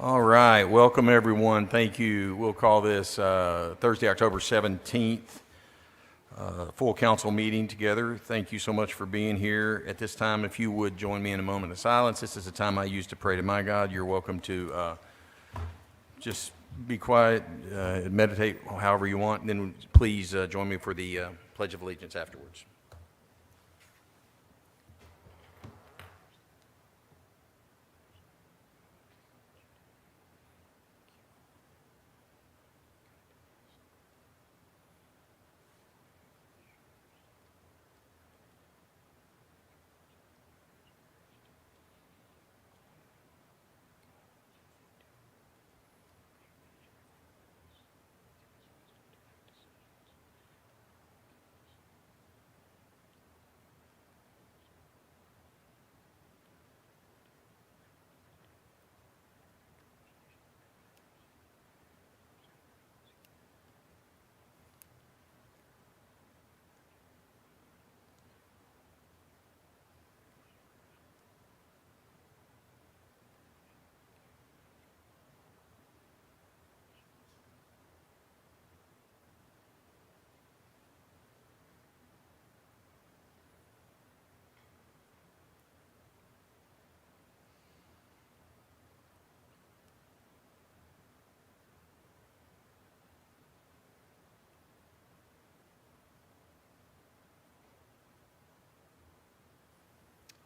All right, welcome everyone. Thank you. We'll call this Thursday, October 17th, full council meeting together. Thank you so much for being here. At this time, if you would join me in a moment of silence. This is the time I use to pray to my God. You're welcome to just be quiet, meditate however you want, and then please join me for the Pledge of Allegiance afterwards.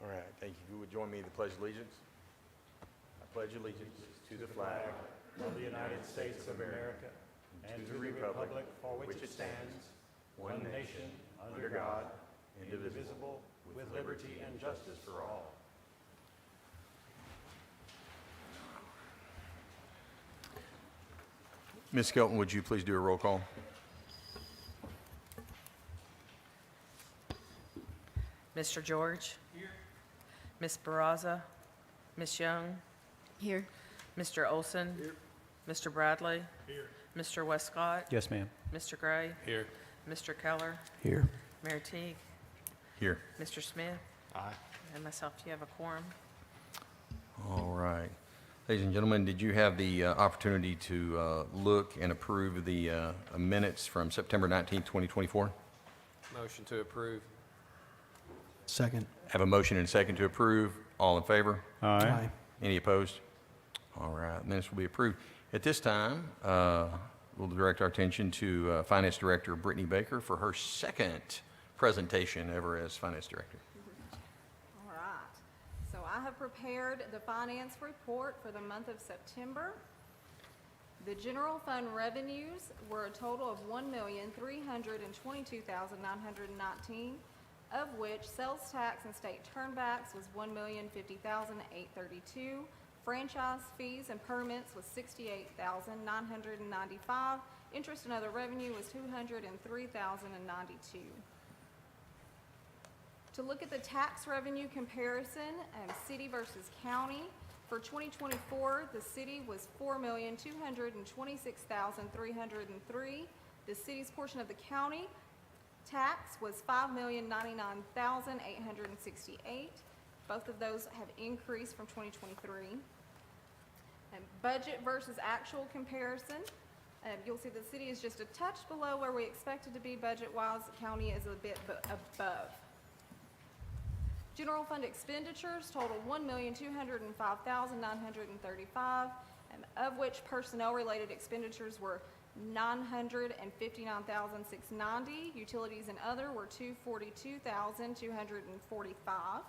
All right, thank you. If you would join me in the Pledge of Allegiance. I pledge allegiance to the flag of the United States of America and to the republic for which it stands, one nation, under God, indivisible, with liberty and justice for all. Ms. Skelton, would you please do a roll call? Mr. George? Here. Ms. Barraza? Ms. Young? Here. Mr. Olson? Here. Mr. Bradley? Here. Mr. Westcott? Yes, ma'am. Mr. Gray? Here. Mr. Keller? Here. Mayor Teague? Here. Mr. Smith? Aye. And myself, do you have a quorum? All right. Ladies and gentlemen, did you have the opportunity to look and approve the minutes from September 19th, 2024? Motion to approve. Second. Have a motion and a second to approve. All in favor? Aye. Any opposed? All right, minutes will be approved. At this time, we'll direct our attention to Finance Director Brittany Baker for her second presentation ever as Finance Director. All right. So I have prepared the finance report for the month of September. The general fund revenues were a total of $1,322,919, of which sales tax and state turnbacks was $1,050,832. Franchise fees and permits was $68,995. Interest and other revenue was $203,092. To look at the tax revenue comparison, city versus county, for 2024, the city was $4,226,303. The city's portion of the county tax was $5,099,868. Both of those have increased from 2023. And budget versus actual comparison, you'll see the city is just a touch below where we expected to be budget-wise. The county is a bit above. General fund expenditures total $1,205,935, of which personnel-related expenditures were $959,690. Utilities and other were $242,245.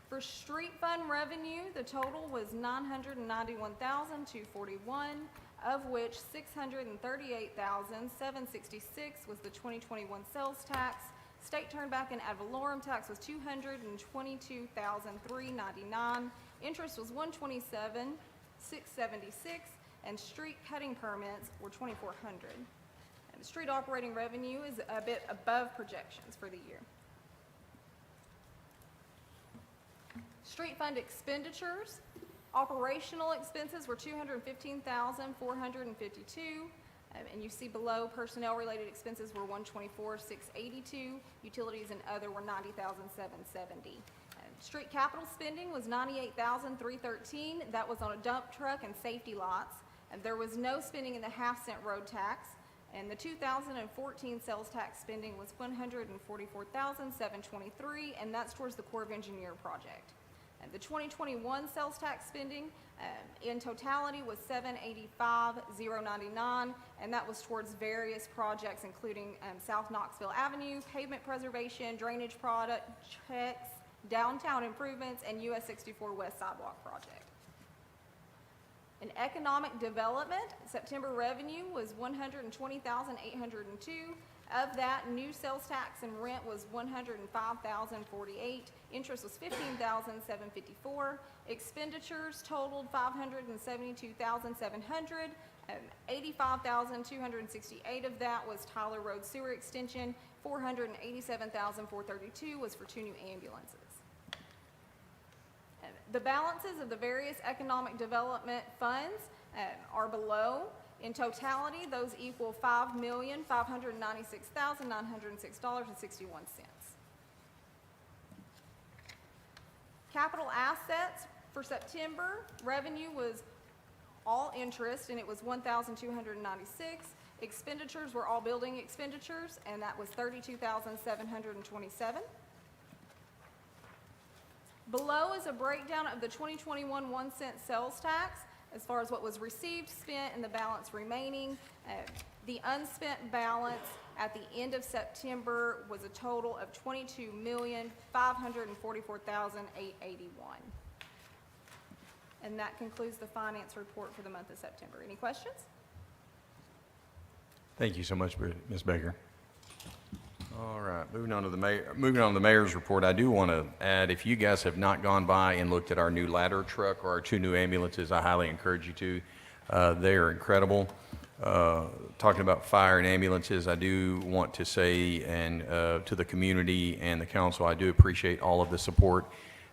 For street fund revenue, the total was $991,241, of which $638,766 was the 2021 sales tax. State turnback and ad valorem tax was $222,399. Interest was $127,676, and street cutting permits were $2,400. And the street operating revenue is a bit above projections for the year. Street fund expenditures, operational expenses were $215,452, and you see below personnel-related expenses were $124,682. Utilities and other were $90,770. Street capital spending was $98,313. That was on a dump truck and safety lots. And there was no spending in the half-cent road tax. And the 2014 sales tax spending was $144,723, and that's towards the Corps of Engineer project. And the 2021 sales tax spending in totality was $785,099, and that was towards various projects, including South Knoxville Avenue, pavement preservation, drainage projects, downtown improvements, and US 64 West Sidewalk project. In economic development, September revenue was $120,802. Of that, new sales tax and rent was $105,048. Interest was $15,754. Expenditures totaled $572,700. $85,268 of that was Tyler Road Sewer Extension. $487,432 was for 2 new ambulances. The balances of the various economic development funds are below. In totality, those equal $5,596,906.61. Capital assets for September, revenue was all interest, and it was $1,296. Expenditures were all building expenditures, and that was $32,727. Below is a breakdown of the 2021 1-cent sales tax as far as what was received, spent, and the balance remaining. The unspent balance at the end of September was a total of $22,544,881. And that concludes the finance report for the month of September. Any questions? Thank you so much, Ms. Baker. All right, moving on to the mayor's report. I do want to add, if you guys have not gone by and looked at our new ladder truck or our 2 new ambulances, I highly encourage you to. They are incredible. Talking about fire and ambulances, I do want to say, and to the community and the council, I do appreciate all of the support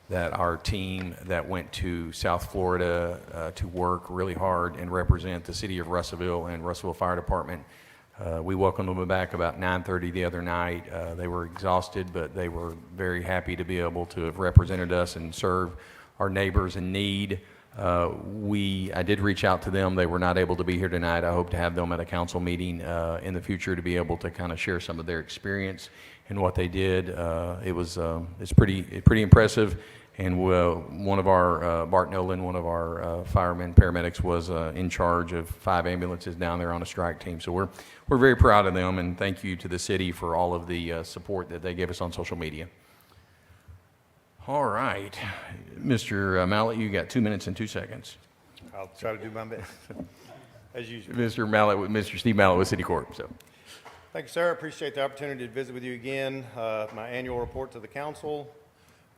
that our team that went to South Florida to work really hard and represent the city of Russellville and Russellville Fire Department. We welcomed them back about 9:30 the other night. They were exhausted, but they were very happy to be able to have represented us and serve our neighbors in need. I did reach out to them. They were not able to be here tonight. I hope to have them at a council meeting in the future to be able to kind of share some of their experience and what they did. It's pretty impressive. And one of our, Bart Nolan, one of our firemen, paramedics, was in charge of 5 ambulances down there on a strike team. So we're very proud of them, and thank you to the city for all of the support that they gave us on social media. All right, Mr. Mallett, you got 2 minutes and 2 seconds. I'll try to do my best, as usual. Mr. Steve Mallett with City Corp. So, Thank you, sir. I appreciate the opportunity to visit with you again. My annual report to the council.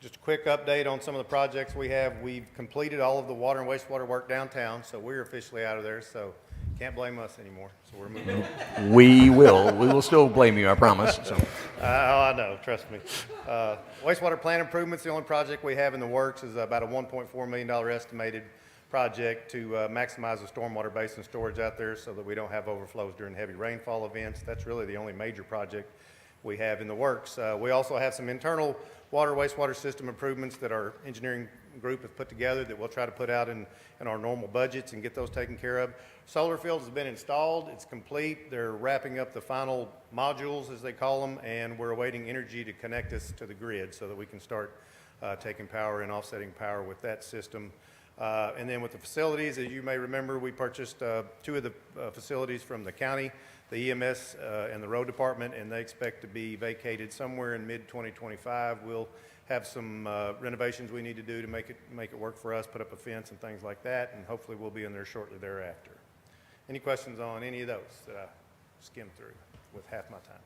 Just a quick update on some of the projects we have. We've completed all of the water and wastewater work downtown, so we're officially out of there, so can't blame us anymore. So we're moving on. we will still blame you, I promise. So. I know, trust me. Wastewater plant improvements, the only project we have in the works is about a $1.4 million estimated project to maximize the stormwater basin storage out there so that we don't have overflows during heavy rainfall events. That's really the only major project we have in the works. We also have some internal water wastewater system improvements that our engineering group has put together that we'll try to put out in our normal budgets and get those taken care of. Solar field has been installed, it's complete. They're wrapping up the final modules, as they call them, and we're awaiting energy to connect us to the grid so that we can start taking power and offsetting power with that system. And then with the facilities, as you may remember, we purchased 2 of the facilities from the county, the EMS and the road department, and they expect to be vacated somewhere in mid-2025. We'll have some renovations we need to do to make it work for us, put up a fence and things like that, and hopefully we'll be in there shortly thereafter. Any questions on any of those that I skimmed through with half my time?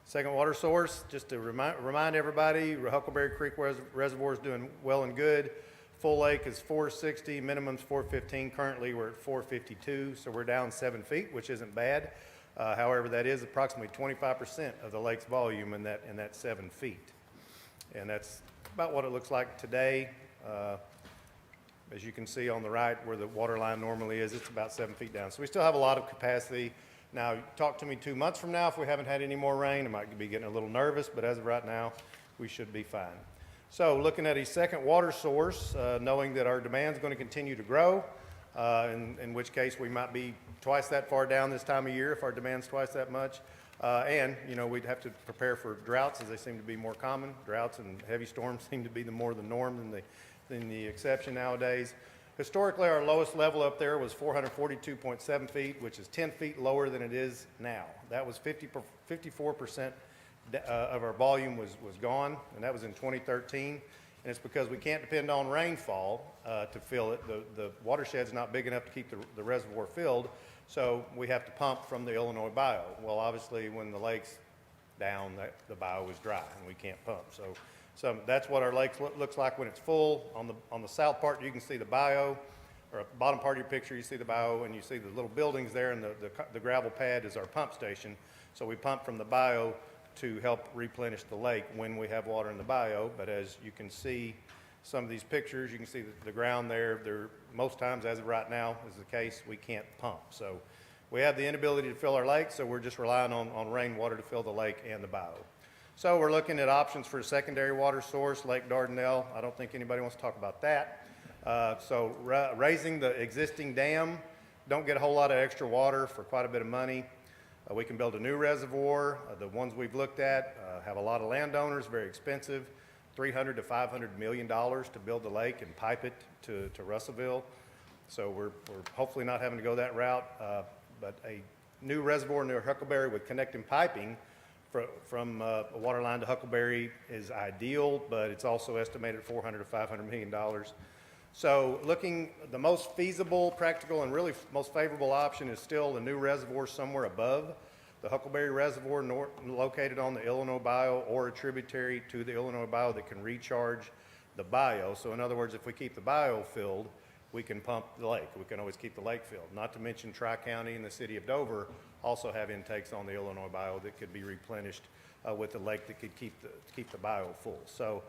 Second water source, just to remind everybody, Huckleberry Creek Reservoir is doing well and good. Full lake is 460, minimum's 415. Currently, we're at 452, so we're down 7 feet, which isn't bad. However, that is approximately 25% of the lake's volume in that 7 feet. And that's about what it looks like today. As you can see on the right where the water line normally is, it's about 7 feet down. So we still have a lot of capacity. Now, talk to me 2 months from now if we haven't had any more rain. I might be getting a little nervous, but as of right now, we should be fine. So looking at a second water source, knowing that our demand is going to continue to grow, in which case we might be twice that far down this time of year if our demand's twice that much. And, you know, we'd have to prepare for droughts as they seem to be more common. Droughts and heavy storms seem to be more the norm than the exception nowadays. Historically, our lowest level up there was 442.7 feet, which is 10 feet lower than it is now. That was 54% of our volume was gone, and that was in 2013. And it's because we can't depend on rainfall to fill it. The watershed's not big enough to keep the reservoir filled, so we have to pump from the Illinois bio. Well, obviously, when the lake's down, the bio is dry, and we can't pump. So that's what our lake looks like when it's full. On the south part, you can see the bio, or at the bottom part of your picture, you see the bio, and you see the little buildings there, and the gravel pad is our pump station. So we pump from the bio to help replenish the lake when we have water in the bio. But as you can see some of these pictures, you can see the ground there. Most times, as of right now, is the case, we can't pump. So we have the inability to fill our lake, so we're just relying on rainwater to fill the lake and the bio. So we're looking at options for a secondary water source, Lake Dardanelle. I don't think anybody wants to talk about that. Raising the existing dam, don't get a whole lot of extra water for quite a bit of money. We can build a new reservoir. The ones we've looked at have a lot of landowners, very expensive, $300 to $500 million to build the lake and pipe it to Russellville. So we're hopefully not having to go that route, but a new reservoir near Huckleberry with connecting piping from a water line to Huckleberry is ideal, but it's also estimated $400 to $500 million. So the most feasible, practical, and really most favorable option is still a new reservoir somewhere above the Huckleberry Reservoir located on the Illinois Bio or a tributary to the Illinois Bio that can recharge the bio. So in other words, if we keep the bio filled, we can pump the lake. We can always keep the lake filled. Not to mention Tri-County and the city of Dover also have intakes on the Illinois Bio that could be replenished with the lake that could keep the bio full. So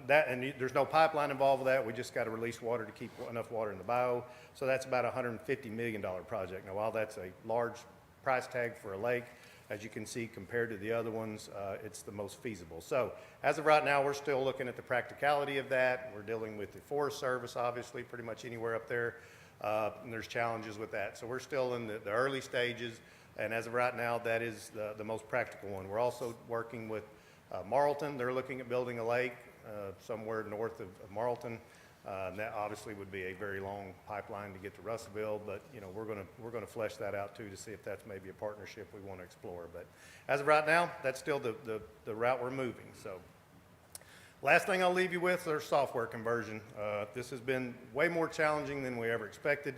there's no pipeline involved with that. We just got to release water to keep enough water in the bio. So that's about a $150 million project. Now, while that's a large price tag for a lake, as you can see, compared to the other ones, it's the most feasible. So as of right now, we're still looking at the practicality of that. We're dealing with the Forest Service, obviously, pretty much anywhere up there, and there's challenges with that. So we're still in the early stages, and as of right now, that is the most practical one. We're also working with Marlton. They're looking at building a lake somewhere north of Marlton. And that obviously would be a very long pipeline to get to Russellville, but you know we're going to flesh that out too to see if that's maybe a partnership we want to explore. But as of right now, that's still the route we're moving. So last thing I'll leave you with is our software conversion. This has been way more challenging than we ever expected.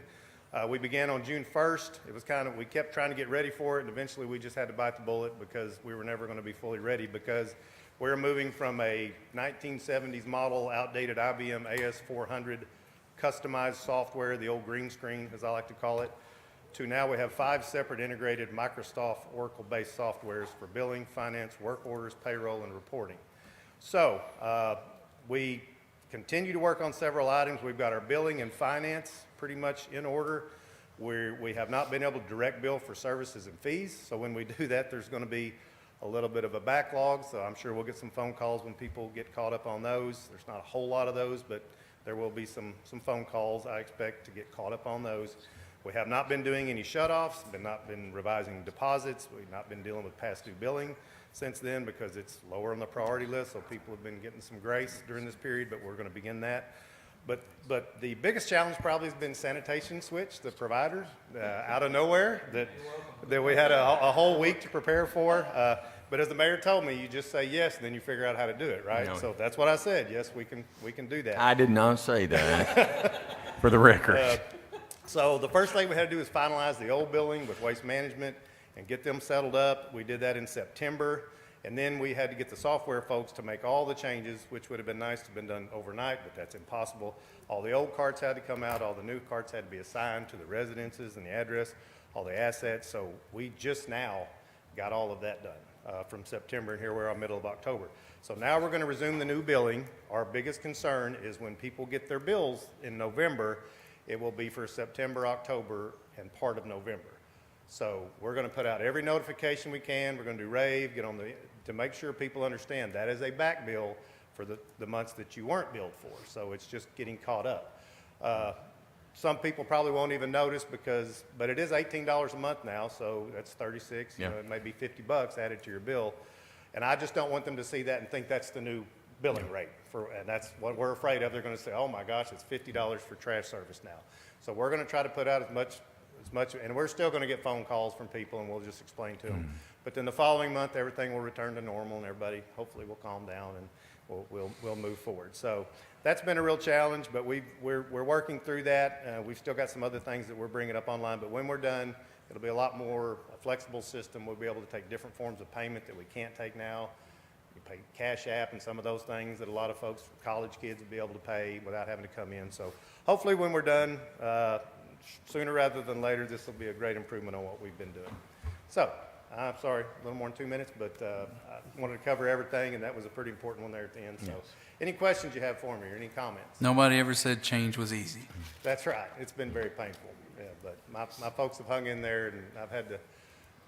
We began on June 1st. It was we kept trying to get ready for it, and eventually we just had to bite the bullet because we were never going to be fully ready because we're moving from a 1970s model, outdated IBM AS400 customized software, the old green screen, as I like to call it, to now we have 5 separate integrated Microsoft Oracle-based softwares for billing, finance, work orders, payroll, and reporting. So we continue to work on several items. We've got our billing and finance pretty much in order. We have not been able to direct bill for services and fees, so when we do that, there's going to be a little bit of a backlog, so I'm sure we'll get some phone calls when people get caught up on those. There's not a whole lot of those, but there will be some phone calls I expect to get caught up on those. We have not been doing any shutoffs, not been revising deposits. We've not been dealing with past due billing since then because it's lower on the priority list, so people have been getting some grace during this period, but we're going to begin that. But the biggest challenge probably has been sanitation switch, the providers, out of nowhere that we had a whole week to prepare for. But as the mayor told me, you just say yes, and then you figure out how to do it, right? No. So that's what I said. Yes, we can do that. I did not say that, for the record. So the first thing we had to do is finalize the old building with Waste Management and get them settled up. We did that in September. And then we had to get the software folks to make all the changes, which would have been nice to have been done overnight, but that's impossible. All the old carts had to come out. All the new carts had to be assigned to the residences and the address, all the assets. So we just now got all of that done from September, and here we are middle of October. So now we're going to resume the new billing. Our biggest concern is when people get their bills in November, it will be for September, October, and part of November. So we're going to put out every notification we can. We're going to do rave, to make sure people understand that is a back bill for the months that you weren't billed for. So it's just getting caught up. Some people probably won't even notice but it is $18 a month now, so that's 36. Yeah. It may be $50 added to your bill. And I just don't want them to see that and think that's the new billing rate and that's what we're afraid of. They're going to say, oh my gosh, it's $50 for trash service now. So we're going to try to put out as much, and we're still going to get phone calls from people, and we'll just explain to them. But then the following month, everything will return to normal, and everybody hopefully will calm down, and we'll move forward. So that's been a real challenge, but we're working through that. We've still got some other things that we're bringing up online, but when we're done, it'll be a lot more a flexible system. We'll be able to take different forms of payment that we can't take now. You pay Cash App and some of those things that a lot of folks, college kids, will be able to pay without having to come in. So hopefully when we're done, sooner rather than later, this will be a great improvement on what we've been doing. So, I'm sorry, a little more than 2 minutes, but I wanted to cover everything, and that was a pretty important one there at the end. So, any questions you have for me or any comments? Nobody ever said change was easy. That's right. It's been very painful. Yeah, but my folks have hung in there, and I've had to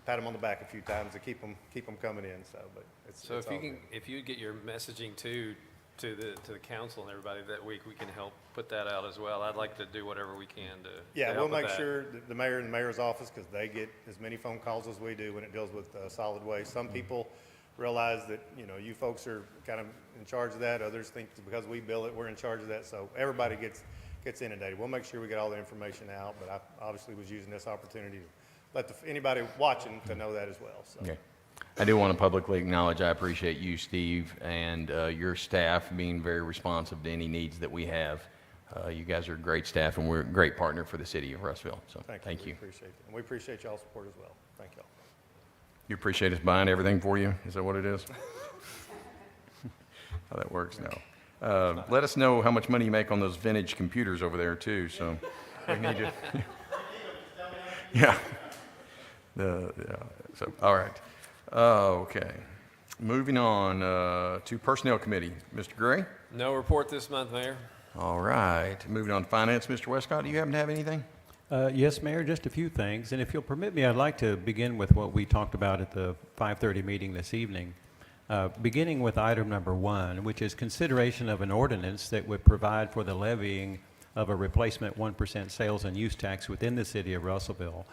pat them on the back a few times to keep them coming in. So, but it's So it's all good. if you get your messaging to the council and everybody that week, we can help put that out as well. I'd like to do whatever we can to Yeah, help we'll with make that. sure that the mayor and the mayor's office, because they get as many phone calls as we do when it deals with solid waste. Some people realize that, you folks are kind of in charge of that. Others think that because we bill it, we're in charge of that. So everybody gets inundated. We'll make sure we get all the information out, but I obviously was using this opportunity to let anybody watching to know that as well. So. Okay. I do want to publicly acknowledge, I appreciate you, Steve, and your staff being very responsive to any needs that we have. You guys are great staff, and we're a great partner for the city of Russellville, so thank We you. appreciate it. And we appreciate y'all's support as well. Thank y'all. You appreciate us buying everything for you? Is that what it is? How that works now. Let us know how much money you make on those vintage computers over there, too, so we need to. Yeah. So, all right. Okay. Moving on to Personnel Committee. Mr. Gray? No report this month, Mayor. All right. Moving on to Finance, Mr. Westcott, do you happen to have anything? Yes, Mayor, just a few things. And if you'll permit me, I'd like to begin with what we talked about at the 5:30 meeting this evening, beginning with item number 1, which is consideration of an ordinance that would provide for the levying of a replacement 1% sales and use tax within the city of Russellville.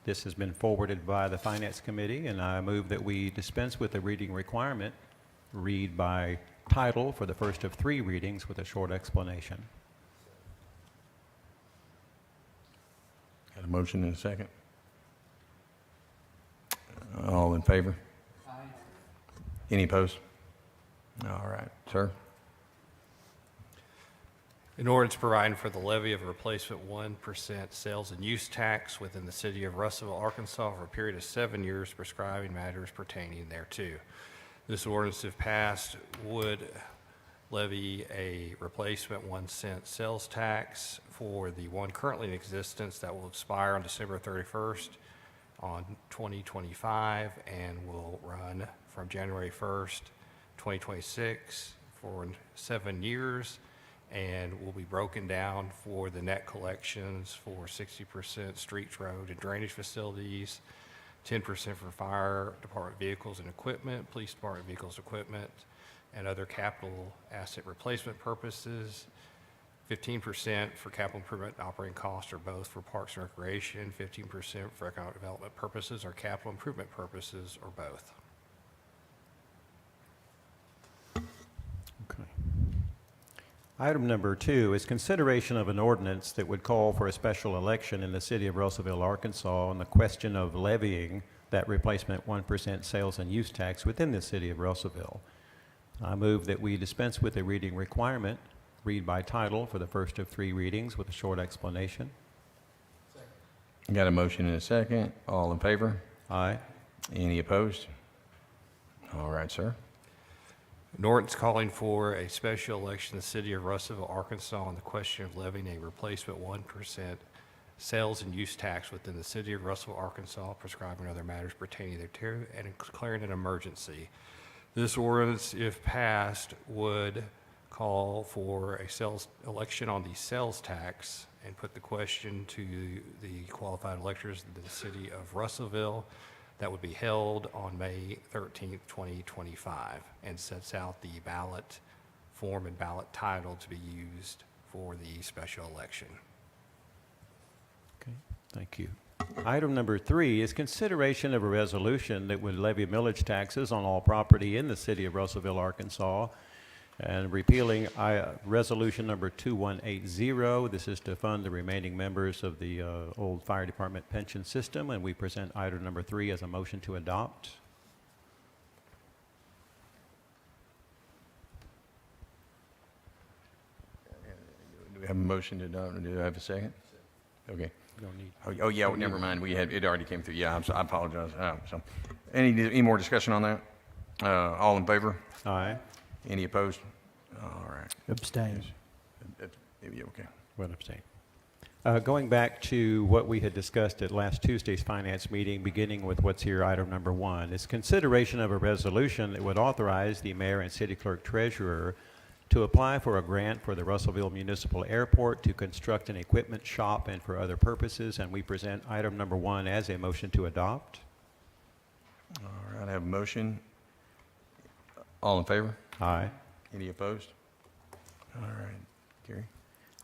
This has been forwarded by the Finance Committee, and I move that we dispense with the reading requirement, read by title for the first of 3 readings with a short explanation. Got a motion and a second? All in favor? Aye. Any opposed? All right, sir. An ordinance providing for the levy of a replacement 1% sales and use tax within the city of Russellville, Arkansas for a period of 7 years, prescribing matters pertaining thereto. This ordinance, if passed, would levy a replacement 1 cent sales tax for the one currently in existence that will expire on December 31st on 2025 and will run from January 1st, 2026 for 7 years, and will be broken down for the net collections for 60% streets, road, and drainage facilities, 10% for fire department vehicles and equipment, police department vehicles, equipment, and other capital asset replacement purposes, 15% for capital improvement and operating costs or both for parks and recreation, 15% for economic development purposes or capital improvement purposes or both. Okay. Item number 2 is consideration of an ordinance that would call for a special election in the city of Russellville, Arkansas on the question of levying that replacement 1% sales and use tax within the city of Russellville. I move that we dispense with the reading requirement, read by title for the first of 3 readings with a short explanation. Got a motion and a second. All in favor? Aye. Any opposed? All right, sir. An ordinance calling for a special election in the city of Russellville, Arkansas on the question of levying a replacement 1% sales and use tax within the city of Russellville, Arkansas, prescribing other matters pertaining thereto, and declaring an emergency. This ordinance, if passed, would call for a sales election on the sales tax and put the question to the qualified electors of the city of Russellville that would be held on May 13th, 2025, and sets out the ballot form and ballot title to be used for the special election. Okay, thank you. Item number 3 is consideration of a resolution that would levy millage taxes on all property in the city of Russellville, Arkansas, and repealing resolution number 2180. This is to fund the remaining members of the old fire department pension system, and we present item number 3 as a motion to adopt. Do we have a motion to adopt, or do I have a second? Okay. Don't need. Oh, yeah, well, never mind, it already came through, yeah, I apologize. So, any more discussion on that? All in favor? Aye. Any opposed? All right. Abstain. Yeah, okay. One abstain. Going back to what we had discussed at last Tuesday's finance meeting, beginning with what's here, item number 1, is consideration of a resolution that would authorize the mayor and city clerk treasurer to apply for a grant for the Russellville Municipal Airport to construct an equipment shop and for other purposes, and we present item number 1 as a motion to adopt. All right, I have a motion. All in favor? Aye. Any opposed? All right, Gary?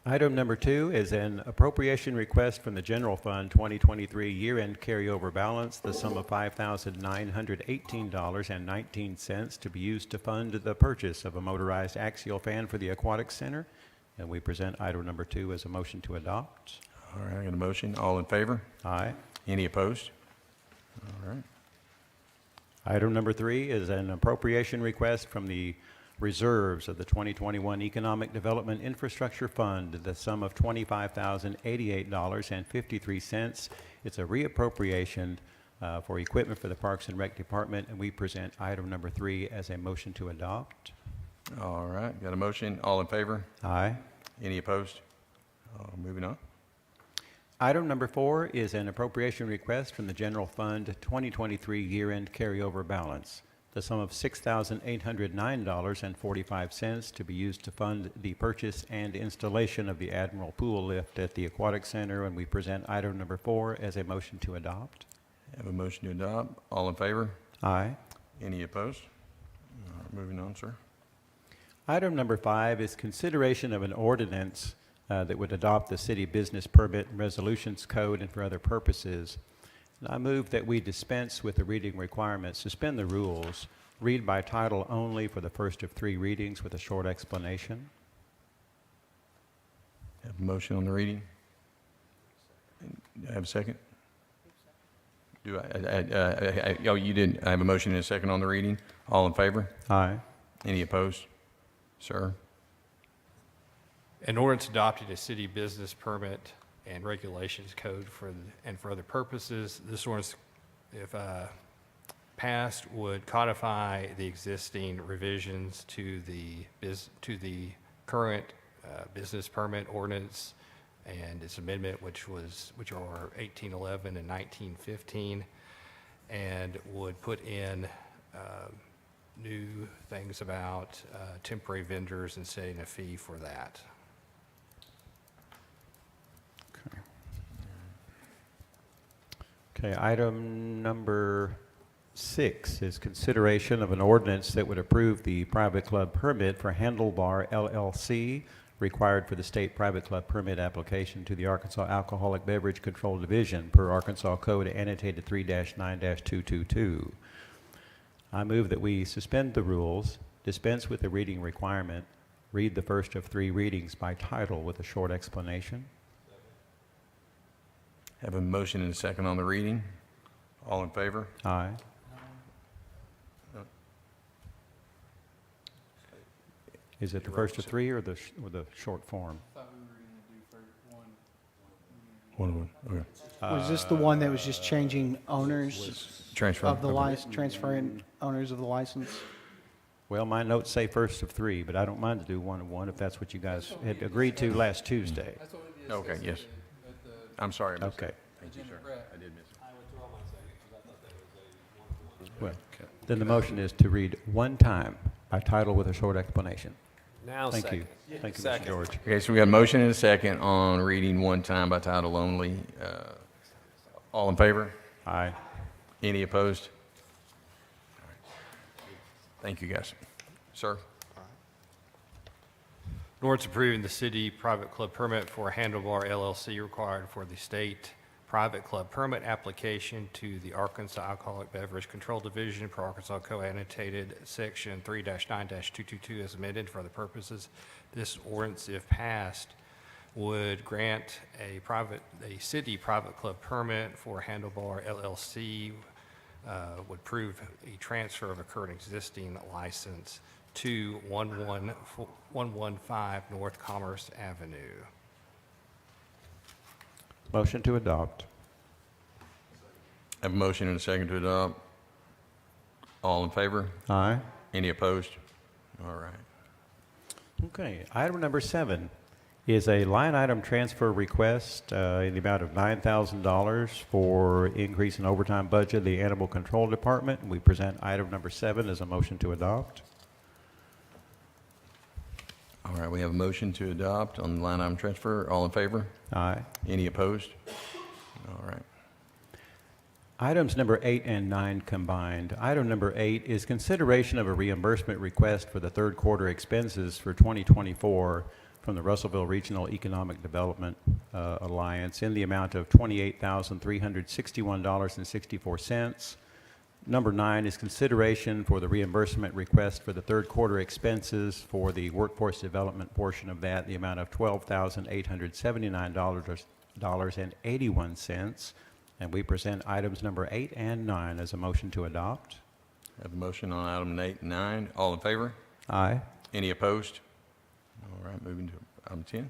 Item number 2 is an appropriation request from the General Fund 2023 year-end carryover balance, the sum of $5,918.19 to be used to fund the purchase of a motorized axial fan for the Aquatic Center. And we present item number 2 as a motion to adopt. All right, I got a motion. All in favor? Aye. Any opposed? All right. Item number 3 is an appropriation request from the reserves of the 2021 Economic Development Infrastructure Fund, the sum of $25,088.53. It's a reappropriation for equipment for the Parks and Rec Department, and we present item number 3 as a motion to adopt. All right, got a motion. All in favor? Aye. Any opposed? Moving on. Item number 4 is an appropriation request from the General Fund 2023 year-end carryover balance, the sum of $6,809.45 to be used to fund the purchase and installation of the Admiral Pool Lift at the Aquatic Center, and we present item number 4 as a motion to adopt. Have a motion to adopt. All in favor? Aye. Any opposed? All right, moving on, sir. Item number 5 is consideration of an ordinance that would adopt the City Business Permit and Resolutions Code and for other purposes. And I move that we dispense with the reading requirements, suspend the rules, read by title only for the first of 3 readings with a short explanation. Have a motion on the reading. Do I have a second? Do oh, you didn't. I have a motion and a second on the reading. All in favor? Aye. Any opposed? Sir? An ordinance adopting a city business permit and regulations code and for other purposes. This ordinance, if passed, would codify the existing revisions to the current business permit ordinance and its amendment, which are 1811 and 1915, and would put in new things about temporary vendors and setting a fee for that. Okay, item number 6 is consideration of an ordinance that would approve the private club permit for Handlebar LLC required for the state private club permit application to the Arkansas Alcoholic Beverage Control Division per Arkansas Code annotated 3-9-222. I move that we suspend the rules, dispense with the reading requirement, read the first of 3 readings by title with a short explanation. Have a motion and a second on the reading. All in favor? Aye. Is it the first of 3 or the short form? One. Okay. Was this the one that was just changing owners Transfer. of the license, transferring owners of the license? Well, my notes say first of 3, but I don't mind to do 1 of 1 if that's what you guys had agreed to last Tuesday. Okay, yes. I'm sorry. I missed Okay. that. Thank you, sir. I did miss it. Well, then the motion is to read 1 time by title with a short explanation. Now Thank second. you. Thank you, Mr. Second. George. Okay, so we got a motion and a second on reading 1 time by title only. All in favor? Aye. Any opposed? All right. Thank you, guys. Sir? An ordinance approving the city private club permit for Handlebar LLC required for the state private club permit application to the Arkansas Alcoholic Beverage Control Division per Arkansas Code annotated section 3-9-222 as amended for the purposes. This ordinance, if passed, would grant a city private club permit for Handlebar LLC, would prove a transfer of a current existing license to 115 North Commerce Avenue. Motion to adopt. Have a motion and a second to adopt. All in favor? Aye. Any opposed? All right. Okay, item number 7 is a line item transfer request in the amount of $9,000 for increase in overtime budget of the Animal Control Department. We present item number 7 as a motion to adopt. All right, we have a motion to adopt on the line item transfer. All in favor? Aye. Any opposed? All right. Items number 8 and 9 combined. Item number 8 is consideration of a reimbursement request for the third quarter expenses for 2024 from the Russellville Regional Economic Development Alliance in the amount of $28,361.64. Number 9 is consideration for the reimbursement request for the third quarter expenses for the workforce development portion of that, the amount of $12,879.81. And we present items number 8 and 9 as a motion to adopt. Have a motion on item 8 and 9. All in favor? Aye. Any opposed? All right, moving to item 10.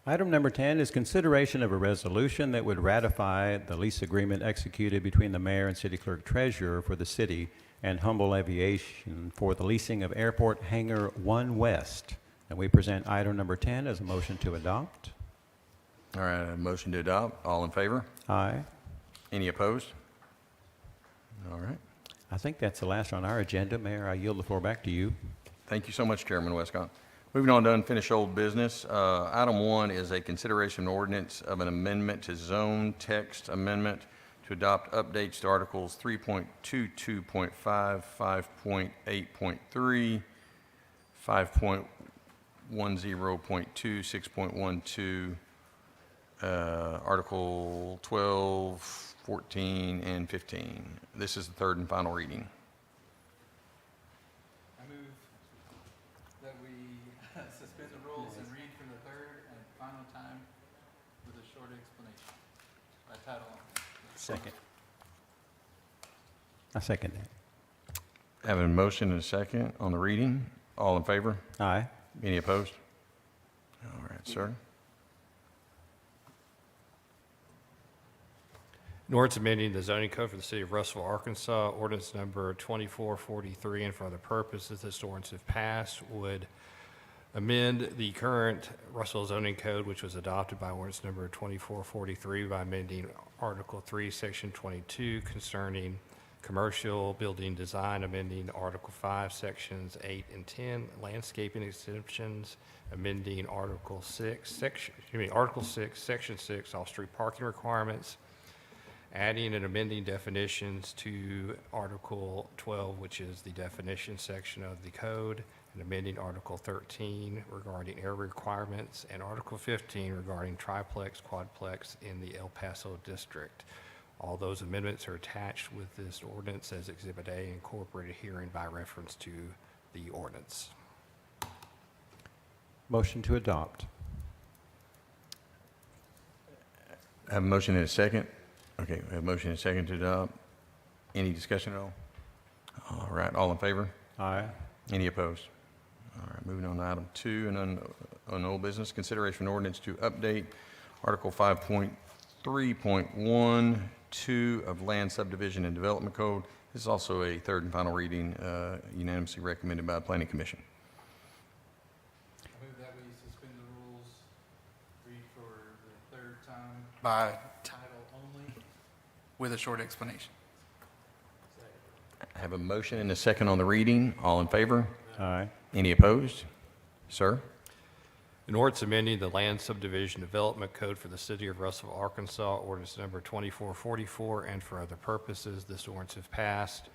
Item number 10 is consideration of a resolution that would ratify the lease agreement executed between the mayor and city clerk treasurer for the city and Humble Aviation for the leasing of Airport Hangar 1 West. And we present item number 10 as a motion to adopt. All right, a motion to adopt. All in favor? Aye. Any opposed? All right. I think that's the last on our agenda. Mayor, I yield the floor back to you. Thank you so much, Chairman Westcott. Moving on to unfinished old business. Item 1 is a consideration ordinance of an amendment to zone text amendment to adopt updates to Articles 3.22.5, 5.8.3, 5.10.2, 6.12, Article 12, 14, and 15. This is the third and final reading. I move that we suspend the rules and read for the third and final time with a short explanation by title only. Second. I second that. Having a motion and a second on the reading. All in favor? Aye. Any opposed? All right, sir. An ordinance amending the zoning code for the city of Russellville, Arkansas, ordinance number 2443, and for other purposes, this ordinance, if passed, would amend the current Russellville zoning code, which was adopted by ordinance number 2443 by amending Article 3, Section 22 concerning commercial building design, amending Article 5, Sections 8 and 10, landscaping exemptions, amending Article 6, Section 6, off-street parking requirements, adding and amending definitions to Article 12, which is the definition section of the code, and amending Article 13 regarding air requirements, and Article 15 regarding triplex, quadplex in the El Paso district. All those amendments are attached with this ordinance as Exhibit A, incorporated herein by reference to the ordinance. Motion to adopt. I have a motion and a second. Okay, we have a motion and a second to adopt. Any discussion at all? All right, all in favor? Aye. Any opposed? All right, moving on to item 2 and on old business, consideration ordinance to update Article 5.3.12 of Land Subdivision and Development Code. This is also a third and final reading, unanimously recommended by the Planning Commission. I move that we suspend the rules, read for the third time by title only with a short explanation. I have a motion and a second on the reading. All in favor? Aye. Any opposed? Sir? An ordinance amending the Land Subdivision Development Code for the City of Russellville, Arkansas, ordinance number 2444, and for other purposes. This ordinance, if passed,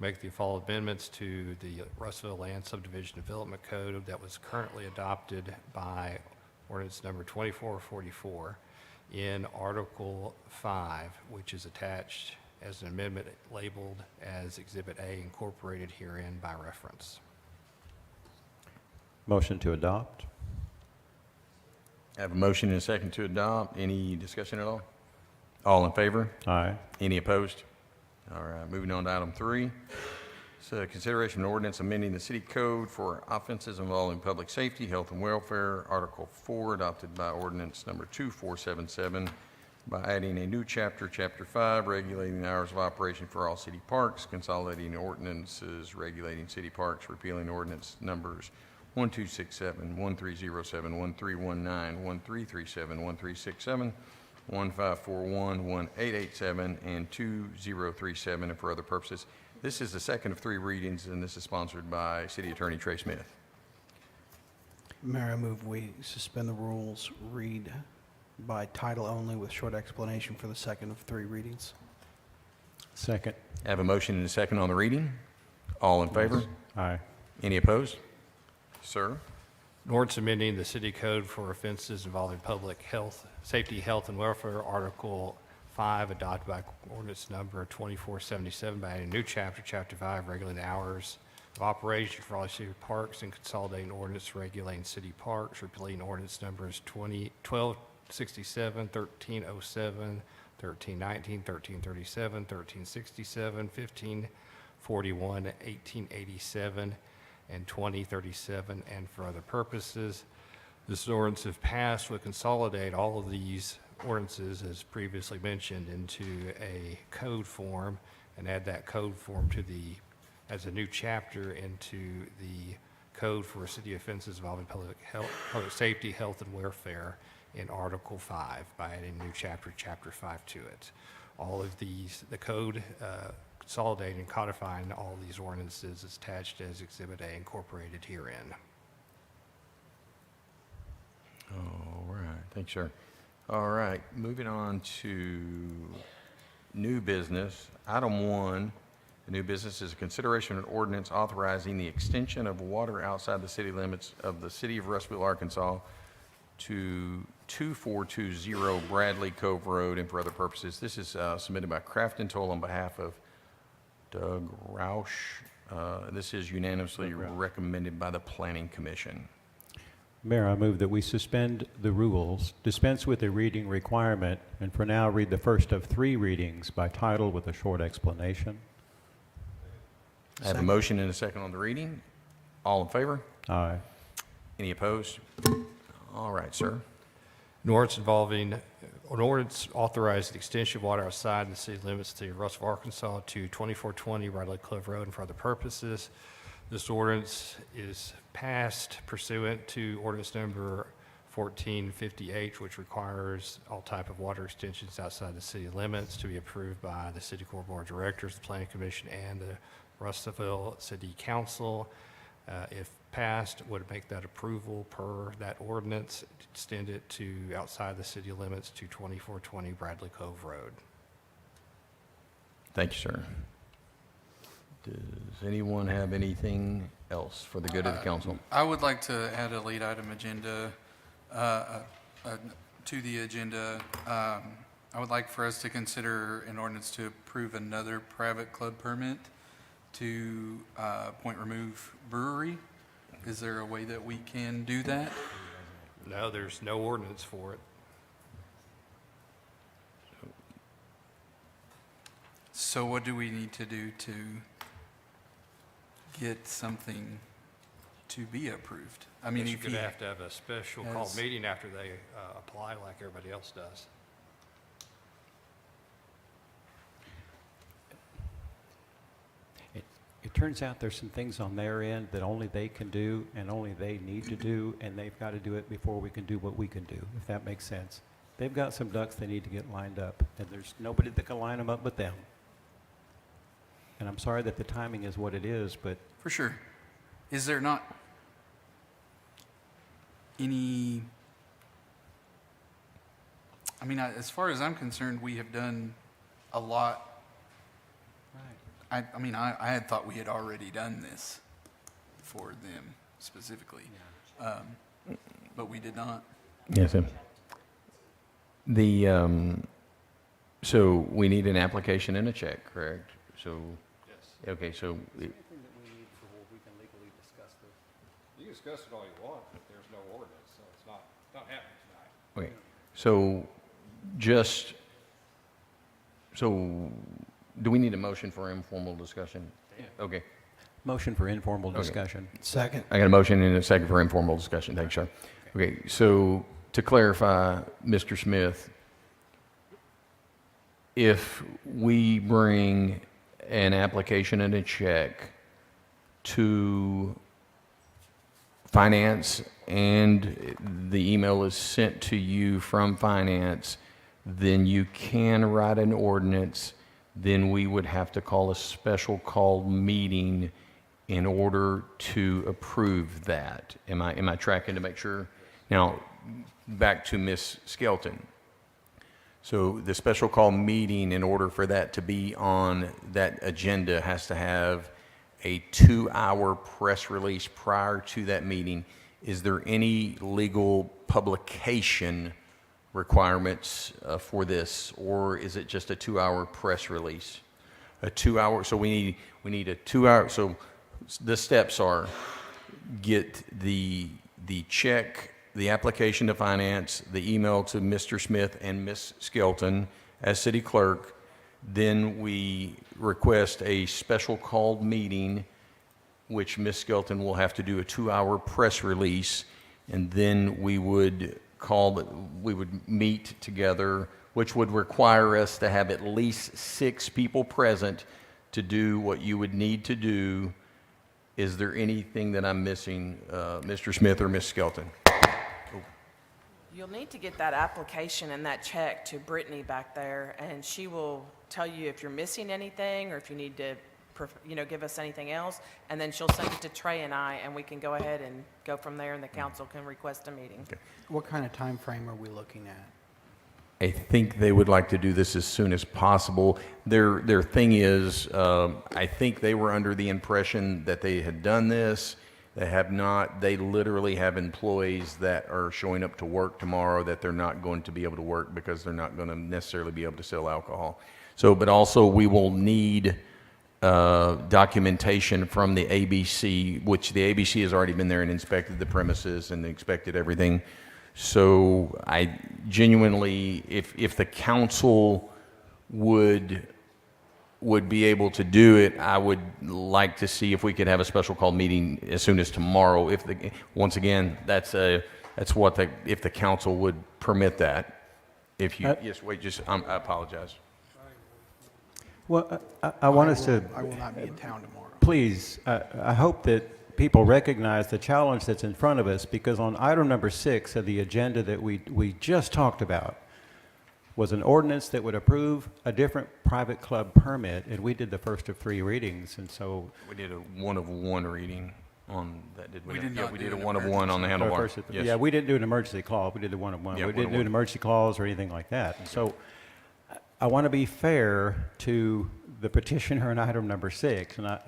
make the following amendments to the Russellville Land Subdivision Development Code that was currently adopted by ordinance number 2444 in Article 5, which is attached as an amendment labeled as Exhibit A incorporated herein by reference. Motion to adopt. I have a motion and a second to adopt. Any discussion at all? All in favor? Aye. Any opposed? All right, moving on to item 3. So consideration of ordinance amending the city code for offenses involving public safety, health, and welfare. Article 4, adopted by ordinance number 2477, by adding a new chapter, Chapter 5, regulating the hours of operation for all city parks, consolidating ordinances regulating city parks, repealing ordinance numbers 1267, 1307, 1319, 1337, 1367, 1541, 1887, and 2037, and for other purposes. This is the second of 3 readings, and this is sponsored by City Attorney Trey Smith. Mayor, I move we suspend the rules, read by title only with short explanation for the second of 3 readings. Second. I have a motion and a second on the reading. All in favor? Aye. Any opposed? Sir? An ordinance amending the city code for offenses involving public health, safety, health, and welfare, Article 5, adopted by ordinance number 2477, by adding a new chapter, Chapter 5, regulating the hours of operation for all city parks and consolidating ordinance regulating city parks, repealing ordinance numbers 1267, 1307, 1319, 1337, 1367, 1541, 1887, and 2037, and for other purposes. This ordinance, if passed, would consolidate all of these ordinances, as previously mentioned, into a code form and add that code form to as a new chapter into the code for city offenses involving public health, public safety, health, and welfare in Article 5 by adding a new chapter, Chapter 5 to it. All of these, the code consolidating and codifying all these ordinances is attached as Exhibit A incorporated herein. All right, thanks, sir. All right, moving on to new business. Item 1, the new business is a consideration of an ordinance authorizing the extension of water outside the city limits of the city of Russellville, Arkansas to 2420 Bradley Cove Road and for other purposes. This is submitted by Crafton Toll on behalf of Doug Roush. This is unanimously recommended by the Planning Commission. Mayor, I move that we suspend the rules, dispense with the reading requirement, and for now read the first of 3 readings by title with a short explanation. I have a motion and a second on the reading. All in favor? Aye. Any opposed? All right, sir. An ordinance authorizing the extension of water outside the city limits of the city of Russellville, Arkansas to 2420 Bradley Cove Road and for other purposes. This ordinance is passed pursuant to ordinance number 1450H, which requires all type of water extensions outside the city limits to be approved by the City Corps Board of Directors, the Planning Commission, and the Russellville City Council. If passed, would make that approval per that ordinance, extend it to outside the city limits to 2420 Bradley Cove Road. Thank you, sir. Does anyone have anything else for the good of the council? I would like to add a lead item agenda to the agenda. I would like for us to consider an ordinance to approve another private club permit to Point Remove Brewery. Is there a way that we can do that? No, there's no ordinance for it. So what do we need to do to get something to be approved? I mean, You're if going you to have a special called has- meeting after they apply like everybody else does. It turns out there's some things on their end that only they can do and only they need to do, and they've got to do it before we can do what we can do, if that makes sense. They've got some ducks they need to get lined up, and there's nobody that can line them up but them. And I'm sorry that the timing is what it is, but for sure. Is there not? any, I mean, as far as I'm concerned, we have done a lot. I mean, I had thought we had already done this for them specifically, but we did not. Yes, sir. So we need an application and a check, correct? So, okay, so, You can discuss it all you want, but there's no ordinance, so it's not happening tonight. okay, so do we need a motion for informal discussion? Okay, Motion for informal Okay. discussion. Second. I got a motion and a second for informal discussion, thanks, sir. Okay, so to clarify, Mr. Smith, if we bring an application and a check to finance and the email is sent to you from finance, then you can write an ordinance, then we would have to call a special called meeting in order to approve that. Am I tracking to make sure? Now, back to Ms. Skelton. So the special call meeting, in order for that to be on that agenda, has to have a 2-hour press release prior to that meeting. Is there any legal publication requirements for this, or is it just a 2-hour press release? A 2-hour, so we need a 2-hour, so the steps are get the check, the application to finance, the email to Mr. Smith and Ms. Skelton as city clerk. Then we request a special called meeting, which Ms. Skelton will have to do a 2-hour press release, and then we would meet together, which would require us to have at least 6 people present to do what you would need to do. Is there anything that I'm missing, Mr. Smith or Ms. Skelton? You'll need to get that application and that check to Brittany back there, and she will tell you if you're missing anything or if you need to, give us anything else, and then she'll send it to Trey and I, and we can go ahead and go from there, and the council can request a meeting. What kind of time frame are we looking at? I think they would like to do this as soon as possible. Their thing is, I think they were under the impression that they had done this. They have not. They literally have employees that are showing up to work tomorrow that they're not going to be able to work because they're not going to necessarily be able to sell alcohol. So, but also we will need documentation from the ABC, which the ABC has already been there and inspected the premises and inspected everything. So I genuinely, if the council would be able to do it, I would like to see if we could have a special call meeting as soon as tomorrow. Once again, if the council would permit that. Yes, wait, I apologize. Well, I want us to, I will not be in town tomorrow. please, I hope that people recognize the challenge that's in front of us, because on item number 6 of the agenda that we just talked about was an ordinance that would approve a different private club permit, and we did the first of 3 readings, and so... We did a 1-of-1 reading on that, did we? We did Yeah, not we do did a an 1-of-1 on the Our handlebar. first- Yes. Yeah, we didn't do an emergency clause, we did the 1-of-1. Yeah, We didn't do 1-of-1. an emergency clause or anything like that. And so I want to be fair to the petitioner in item number 6, and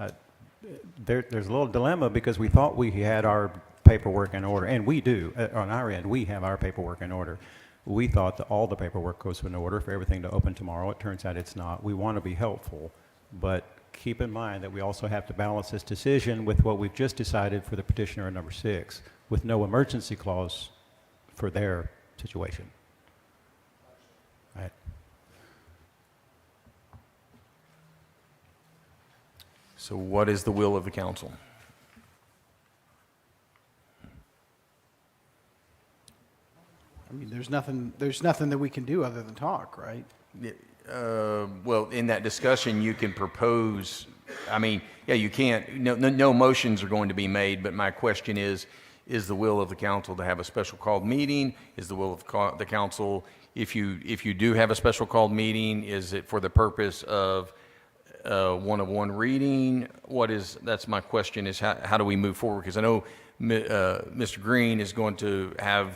there's a little dilemma because we thought we had our paperwork in order, and we do. On our end, we have our paperwork in order. We thought that all the paperwork goes in order for everything to open tomorrow. It turns out it's not. We want to be helpful, but keep in mind that we also have to balance this decision with what we've just decided for the petitioner in number 6, with no emergency clause for their situation. Right. So what is the will of the council? I mean, there's nothing that we can do other than talk, right? Well, in that discussion, you can propose, I mean, yeah, you can't, no motions are going to be made, but my question is the will of the council to have a special called meeting? Is the will of the council, if you do have a special called meeting, is it for the purpose of 1-of-1 reading? That's my question, is how do we move forward? Because I know Mr. Green is going to have,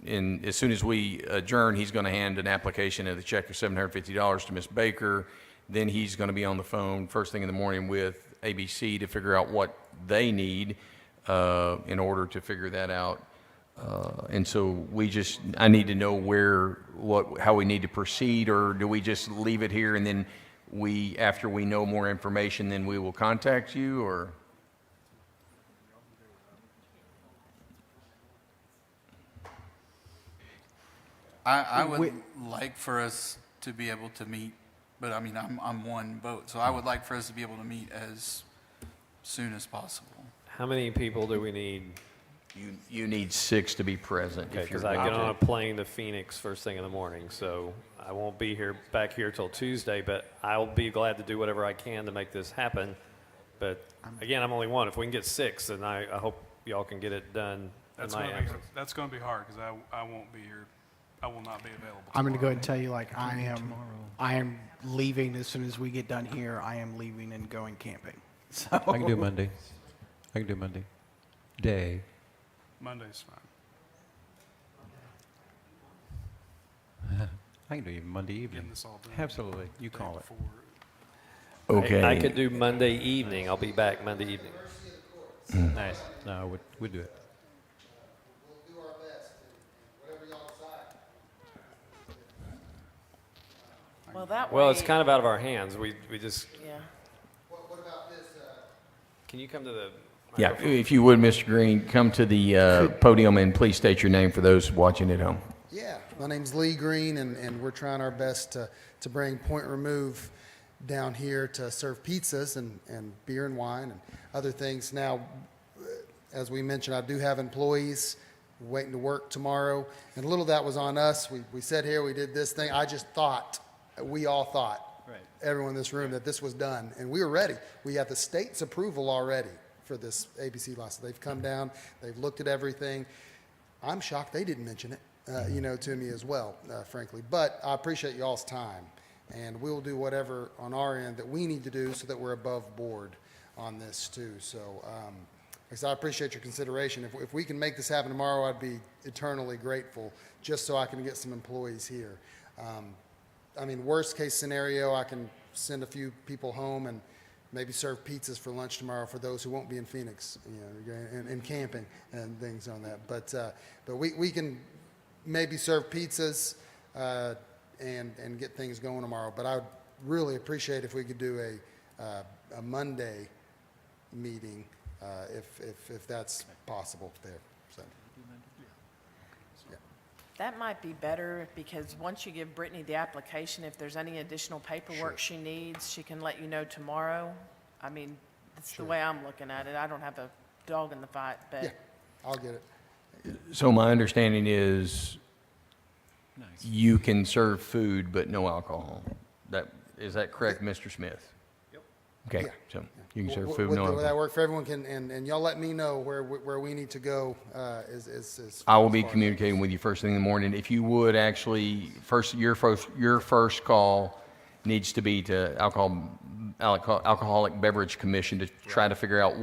as soon as we adjourn, he's going to hand an application and a check of $750 to Ms. Baker. Then he's going to be on the phone first thing in the morning with ABC to figure out what they need in order to figure that out. And so I need to know how we need to proceed, or do we just leave it here and then after we know more information, then we will contact you, or? I would like for us to be able to meet, but I mean, I'm one vote, so I would like for us to be able to meet as soon as possible. How many people do we need? You need 6 to be present. Okay, if you're because I get going on to. a plane to Phoenix first thing in the morning, so I won't be back here till Tuesday, but I'll be glad to do whatever I can to make this happen. But again, I'm only one. If we can get 6, then I hope y'all can get it done in my absence. That's going to be hard because I won't be here. I will not be available. I'm going to go ahead and tomorrow. tell you, like, I am leaving as soon as we get done here. I am leaving and going camping. So I can do Monday. I can do Monday. Day. Monday's fine. I can do even Monday evening. Getting this all done. Absolutely. You call it. Before. Okay. I could do Monday evening. I'll be back Monday evening. Nice. No, we'd do it. Well, that way. Well, it's kind of out of our hands. We just, Yeah. can you come to the Yeah, microphone? if you would, Mr. Green, come to the podium and please state your name for those watching at home. Yeah, my name's Lee Green, and we're trying our best to bring Point Remove down here to serve pizzas and beer and wine and other things. Now, as we mentioned, I do have employees waiting to work tomorrow, and a little of that was on us. We sat here, we did this thing. I just thought, we all thought, Right. everyone in this room, that this was done, and we were ready. We got the state's approval already for this ABC license. They've come down, they've looked at everything. I'm shocked they didn't mention it, to me as well, frankly. But I appreciate y'all's time, and we'll do whatever on our end that we need to do so that we're above board on this too. So, like I said, I appreciate your consideration. If we can make this happen tomorrow, I'd be eternally grateful, just so I can get some employees here. I mean, worst case scenario, I can send a few people home and maybe serve pizzas for lunch tomorrow for those who won't be in Phoenix, and camping and things on that. But we can maybe serve pizzas and get things going tomorrow. But I would really appreciate if we could do a Monday meeting if that's possible there. So. That might be better, because once you give Brittany the application, if there's any additional paperwork she needs, she can let you know tomorrow. I mean, that's the way I'm looking at it. I don't have a dog in the fight, but. Yeah, I'll get it. So my understanding is you can serve food but no alcohol. Is that correct, Mr. Smith? Yep. Okay, Yeah. so you can serve Would- food, would no that alcohol. work for everyone? And y'all let me know where we need to go I will be as far as- communicating with you first thing in the morning. If you would actually, your first call needs to be to Alcoholic Beverage Commission to try to figure out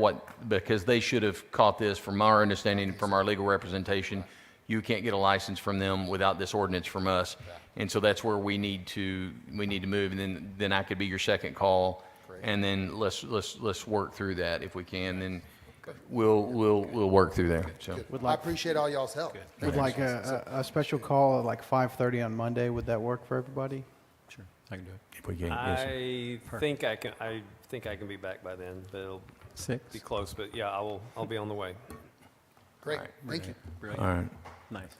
because they should have caught this. From our understanding, from our legal representation, you can't get a license from them without this ordinance from us. And so that's where we need to move. And then I could be your second call. And then let's work through that if we can. Then we'll work through there. So. I appreciate all y'all's help. Would like a special call at like 5:30 on Monday, would that work for everybody? Sure. I can do it. If we can, yes, sir. I think I can be back by then. But it'll 6. be close, but yeah, I'll be on the way. Great, thank you. Brilliant. All right. Nice.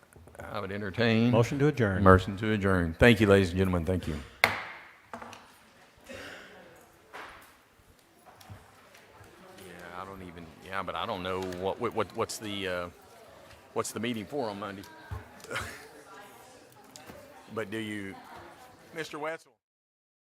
I would entertain. Motion to adjourn. Motion to adjourn. Thank you, ladies and gentlemen. Thank you. But I don't know what's the meeting for on Monday. But do you, Mr. Wetzel?